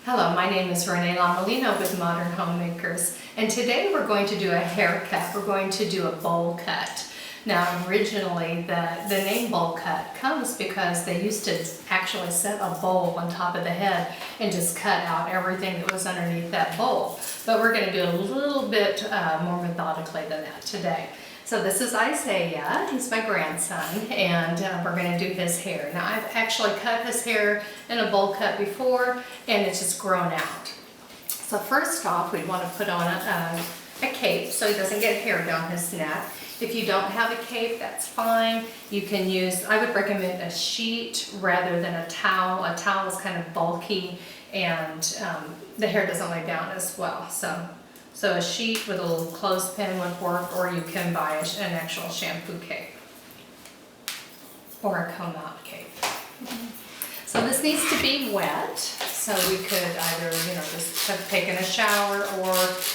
Hello, my name is Renee Lomelino with Modern Homemakers, and today we're going to do a haircut. We're going to do a bowl cut. Now originally the name bowl cut comes because they used to actually set a bowl on top of the head and just cut out everything that was underneath that bowl. But we're going to do a little bit more methodically than that today. So this is Isaiah, he's my grandson, and we're going to do his hair. Now I've actually cut his hair in a bowl cut before, and it's just grown out. So first off, we'd want to put on a cape so he doesn't get hair down his neck. If you don't have a cape, that's fine. You can use, I would recommend a sheet rather than a towel. A towel is kind of bulky and the hair doesn't lay down as well. So a sheet with a little clothespin would work, or you can buy an actual shampoo cape or a comb out cape. So this needs to be wet, so we could either, just have taken a shower, or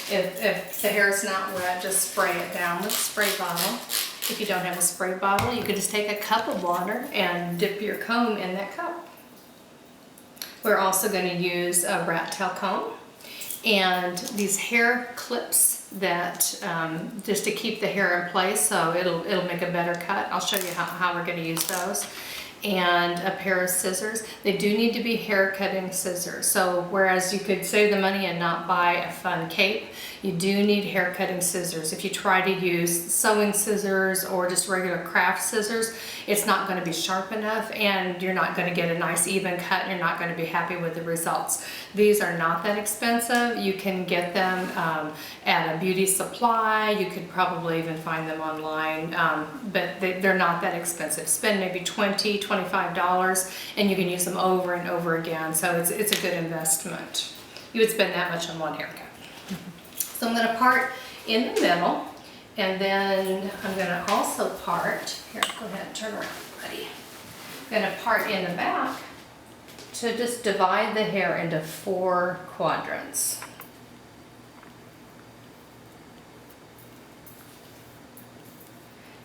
if the hair is not wet, just spray it down with a spray bottle. If you don't have a spray bottle, you could just take a cup of water and dip your comb in that cup. We're also going to use a rat tail comb and these hair clips that just to keep the hair in place, so it'll make a better cut. I'll show you how we're going to use those. And a pair of scissors. They do need to be hair cutting scissors. So whereas you could save the money and not buy a fun cape, you do need hair cutting scissors. If you try to use sewing scissors or just regular craft scissors, it's not going to be sharp enough and you're not going to get a nice even cut and you're not going to be happy with the results. These are not that expensive. You can get them at a beauty supply. You could probably even find them online, but they're not that expensive. Spend maybe $20–25 and you can use them over and over again, so it's a good investment. You would spend that much on one haircut. So I'm going to part in the middle, and then I'm going to also part, here, go ahead and turn around, buddy. I'm going to part in the back to just divide the hair into 4 quadrants.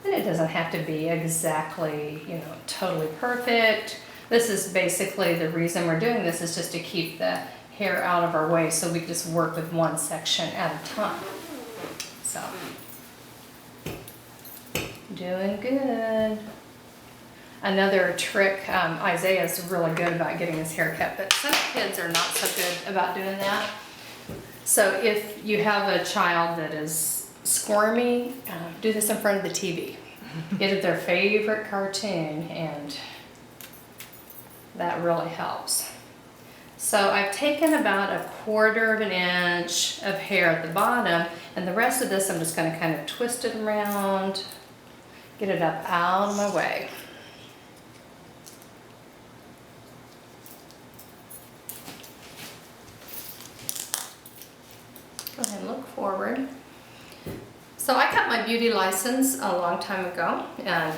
And it doesn't have to be exactly, totally perfect. This is basically the reason we're doing this, is just to keep the hair out of our way so we can just work with one section at a time. So, doing good. Another trick, Isaiah's really good about getting his hair cut, but some kids are not so good about doing that. So if you have a child that is squirmy, do this in front of the TV. Get it their favorite cartoon, and that really helps. So I've taken about 1/4 of an inch of hair at the bottom, and the rest of this I'm just going to kind of twist it around, get it up out of my way. Go ahead and look forward. So I got my beauty license a long time ago, in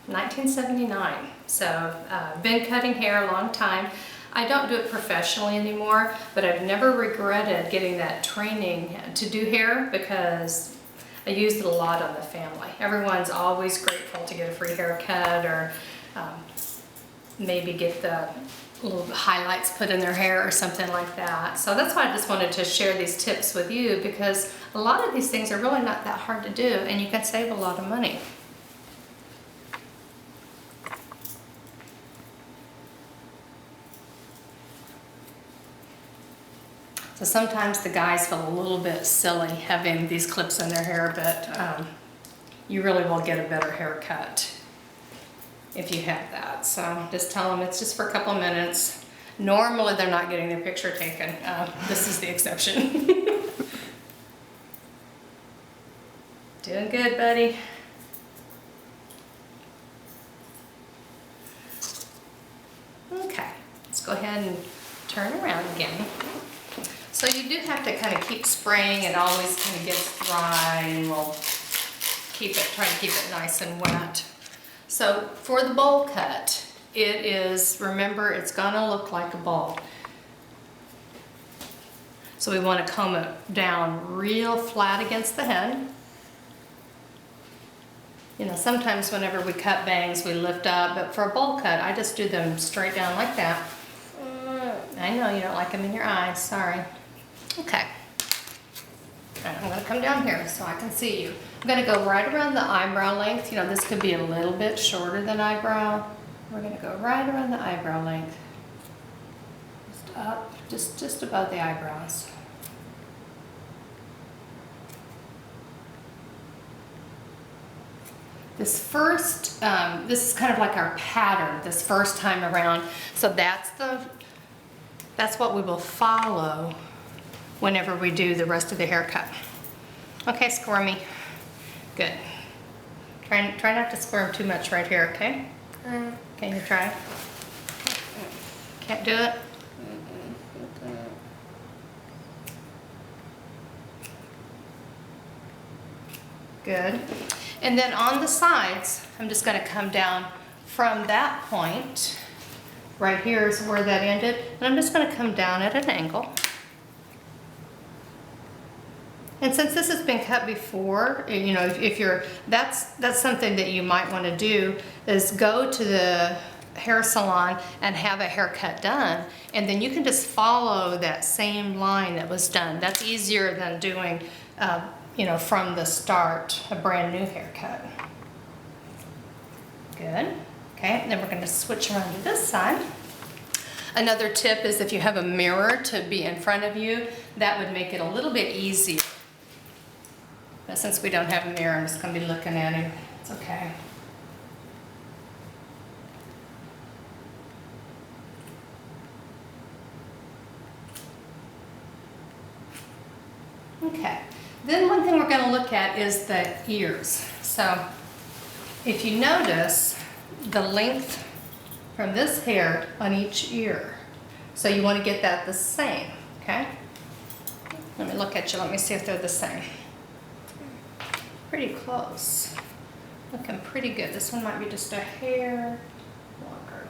1979. So I've been cutting hair a long time. I don't do it professionally anymore, but I've never regretted getting that training to do hair because I used it a lot on the family. Everyone's always grateful to get a free haircut, or maybe get the little highlights put in their hair or something like that. So that's why I just wanted to share these tips with you, because a lot of these things are really not that hard to do and you can save a lot of money. So sometimes the guys feel a little bit silly having these clips in their hair, but you really will get a better haircut if you have that. So just tell them it's just for a couple of minutes. Normally they're not getting their picture taken. This is the exception. Doing good, buddy. Okay, let's go ahead and turn around again. So you do have to kind of keep spraying. It always kind of gets dry, and we'll try to keep it nice and wet. So for the bowl cut, it is, remember, it's gonna look like a bowl. So we want to comb it down real flat against the head. Sometimes whenever we cut bangs, we lift up, but for a bowl cut, I just do them straight down like that. I know you don't like them in your eyes, sorry. Okay. All right, I'm gonna come down here so I can see you. I'm gonna go right around the eyebrow length. You know, this could be a little bit shorter than eyebrow. We're gonna go right around the eyebrow length. Just up, just above the eyebrows. This first, this is kind of like our pattern this first time around. So that's what we will follow whenever we do the rest of the haircut. Okay, squirmy. Good. Try not to squirm too much right here, okay? Can you try? Can't do it? Good. And then on the sides, I'm just going to come down from that point. Right here is where that ended. And I'm just going to come down at an angle. And since this has been cut before, you know, if you're, that's something that you might want to do, is go to the hair salon and have a haircut done, and then you can just follow that same line that was done. That's easier than doing, you know, from the start, a brand new haircut. Good. Okay, and then we're going to switch around to this side. Another tip is if you have a mirror to be in front of you, that would make it a little bit easier. But since we don't have a mirror, I'm just going to be looking at him. It's okay. Okay. Then one thing we're going to look at is the ears. So if you notice the length from this hair on each ear. So you want to get that the same, okay? Let me look at you. Let me see if they're the same. Pretty close. Looking pretty good. This one might be just a hair longer.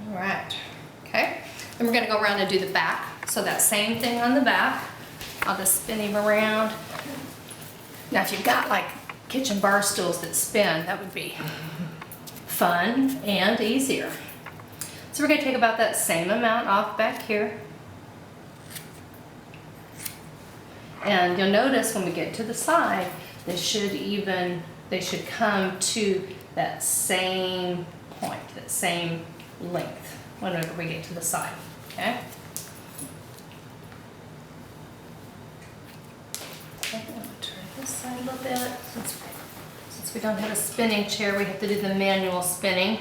All right. Okay. Then we're going to go around and do the back. So that same thing on the back. I'll just spin him around. Now if you've got like kitchen bar stools that spin, that would be fun and easier. So we're going to take about that same amount off back here. And you'll notice when we get to the side, they should come to that same point, that same length whenever we get to the side, okay? Okay, I'm going to turn this side a little bit. Since we don't have a spinning chair, we have to do the manual spinning.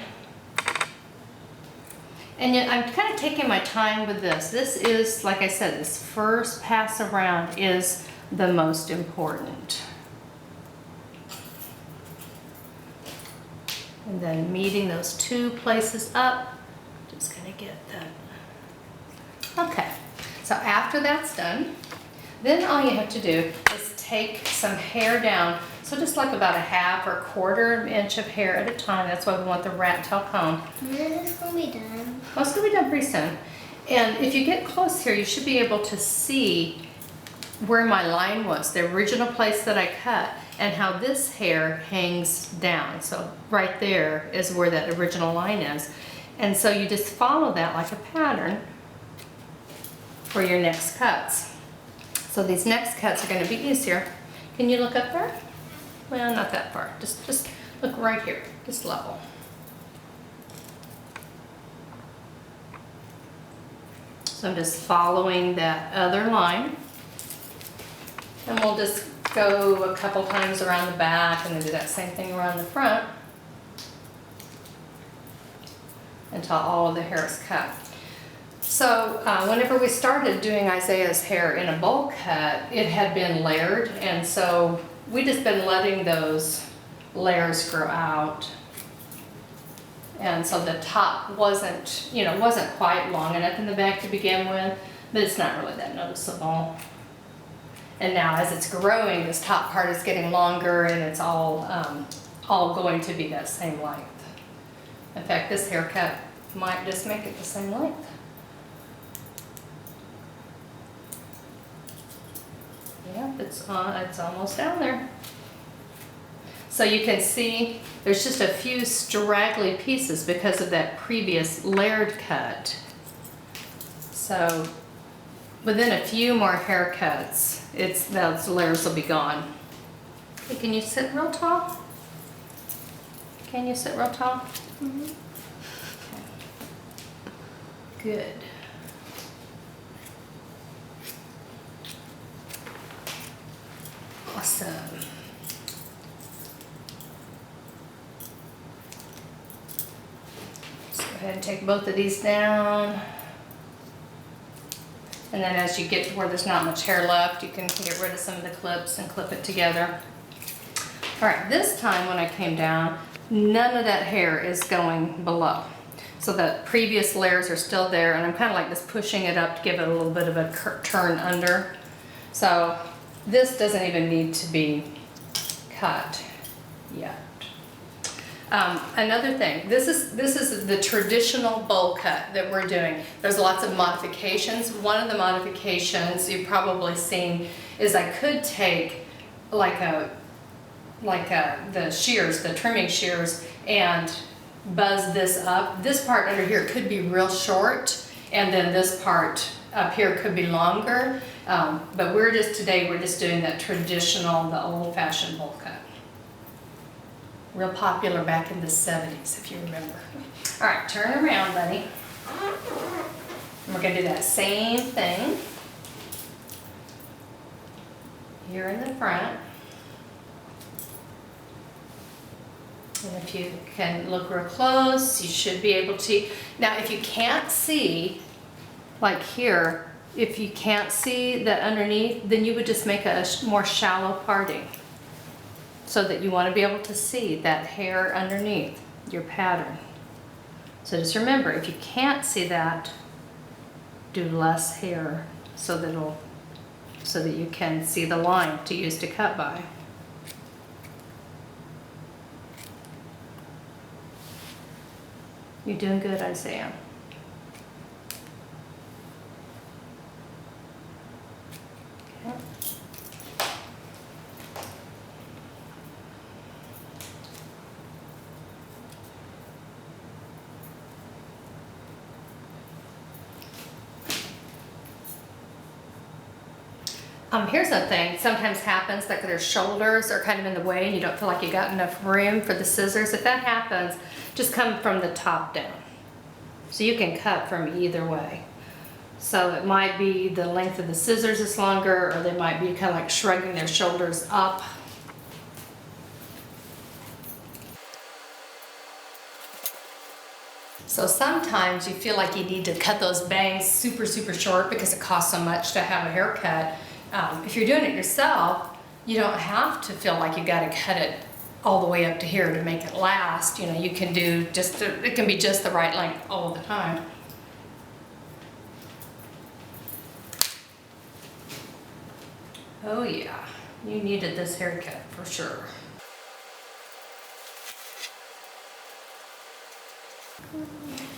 And yet I'm kind of taking my time with this. This is, like I said, this first pass around is the most important. And then meeting those two places up, just gonna get that. Okay, so after that's done, then all you have to do is take some hair down. So just like about a half or quarter inch of hair at a time. That's why we want the rat tail comb. When is this going to be done? Oh, it's going to be done pretty soon. And if you get close here, you should be able to see where my line was, the original place that I cut, and how this hair hangs down. So right there is where that original line is. And so you just follow that like a pattern for your next cuts. So these next cuts are going to be easier. Can you look up there? Well, not that far. Just look right here, just level. So I'm just following that other line. And we'll just go a couple times around the back and then do that same thing around the front until all of the hair is cut. So whenever we started doing Isaiah's hair in a bowl cut, it had been layered, and so we just been letting those layers grow out. And so the top wasn't quite long enough in the back to begin with, but it's not really that noticeable. And now as it's growing, this top part is getting longer, and it's all going to be that same length. In fact, this haircut might just make it the same length. Yeah, it's almost down there. So you can see there's just a few straggly pieces because of that previous layered cut. So within a few more haircuts, those layers will be gone. Okay, can you sit real tall? Can you sit real tall? Mm-hmm. Good. Awesome. Let's go ahead and take both of these down. And then as you get to where there's not much hair left, you can get rid of some of the clips and clip it together. All right, this time when I came down, none of that hair is going below. So the previous layers are still there, and I'm kind of like just pushing it up to give it a little bit of a turn under. So this doesn't even need to be cut yet. Another thing, this is the traditional bowl cut that we're doing. There's lots of modifications. One of the modifications you've probably seen is I could take the shears, the trimming shears, and buzz this up. This part under here could be real short, and then this part up here could be longer. But today we're just doing that traditional, the old-fashioned bowl cut. Real popular back in the 70s, if you remember. All right, turn around, buddy. And we're gonna do that same thing here in the front. And if you can look real close, you should be able to. Now, if you can't see, like here, if you can't see that underneath, then you would just make a more shallow parting so that you want to be able to see that hair underneath your pattern. So just remember, if you can't see that, do less hair so that you can see the line to use to cut by. You're doing good, Isaiah. Okay. Here's the thing, sometimes happens that their shoulders are kind of in the way and you don't feel like you got enough room for the scissors. If that happens, just come from the top down. So you can cut from either way. So it might be the length of the scissors is longer, or they might be kind of like shrugging their shoulders up. So sometimes you feel like you need to cut those bangs super, super short because it costs so much to have a haircut. If you're doing it yourself, you don't have to feel like you got to cut it all the way up to here to make it last. You know, you can do it can be just the right length all the time. Oh yeah, you needed this haircut for sure.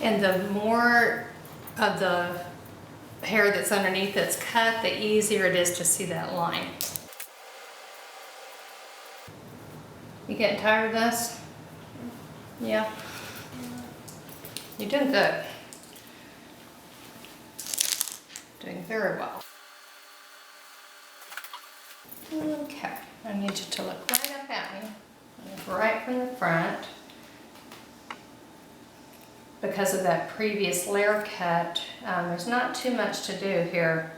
And the more of the hair that's underneath that's cut, the easier it is to see that line. You getting tired of this? Yeah? You're doing good. Doing very well. Okay, I need you to look right up at me. Look right from the front. Because of that previous layer cut, there's not too much to do here.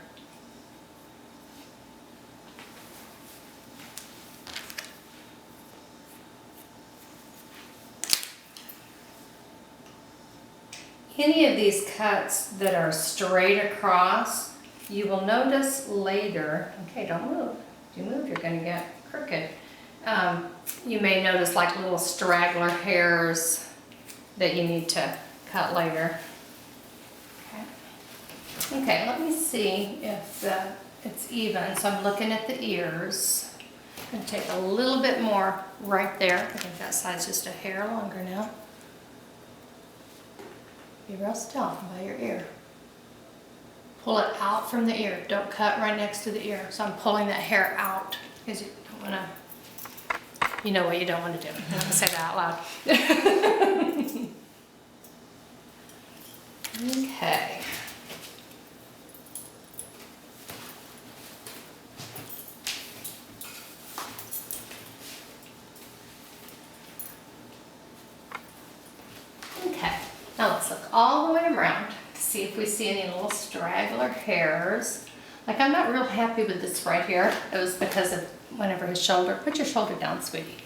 Any of these cuts that are straight across, you will notice later, okay, don't move. If you move, you're gonna get crooked. You may notice like little straggler hairs that you need to cut later. Okay, let me see if it's even. So I'm looking at the ears. I'm gonna take a little bit more right there. I think that side's just a hair longer now. Be real still by your ear. Pull it out from the ear. Don't cut right next to the ear. So I'm pulling that hair out because you don't want to You know what you don't want to do. I'm not gonna say that out loud. Okay. Okay, now let's look all the way around to see if we see any little straggler hairs. Like, I'm not real happy with this right here. It was because of whenever his shoulder, put your shoulder down, sweetie.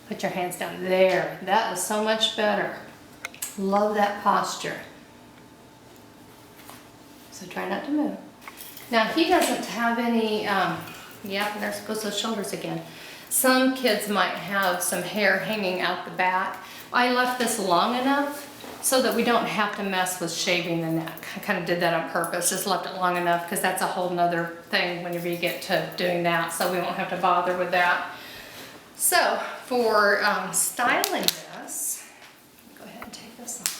Put your hands down there. That was so much better. Love that posture. So try not to move. Now he doesn't have any, yeah, there goes those shoulders again. Some kids might have some hair hanging out the back. I left this long enough so that we don't have to mess with shaving the neck. I kind of did that on purpose, just left it long enough because that's a whole nother thing whenever you get to doing that, so we won't have to bother with that. So for styling this, go ahead and take this off.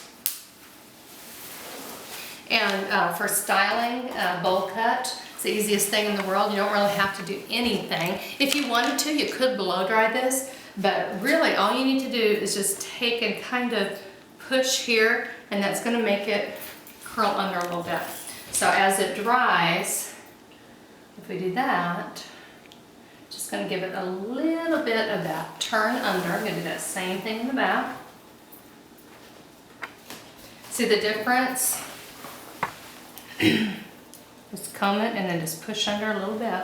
And for styling, bowl cut, it's the easiest thing in the world. You don't really have to do anything. If you wanted to, you could blow dry this, but really all you need to do is just take and kind of push here, and that's going to make it curl under a little bit. So as it dries, if we do that, just going to give it a little bit of that turn under. I'm going to do that same thing in the back. See the difference? Just comb it and then just push under a little bit.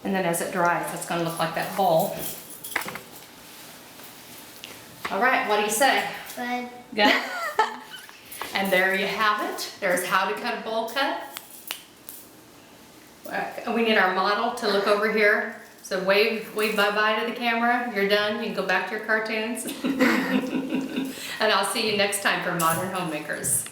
And then as it dries, it's going to look like that bowl. All right, what do you say? Good. Good? And there you have it. There's how to cut a bowl cut. We need our model to look over here. So wave bye-bye to the camera. You're done. You can go back to your cartoons. And I'll see you next time for Modern Homemakers.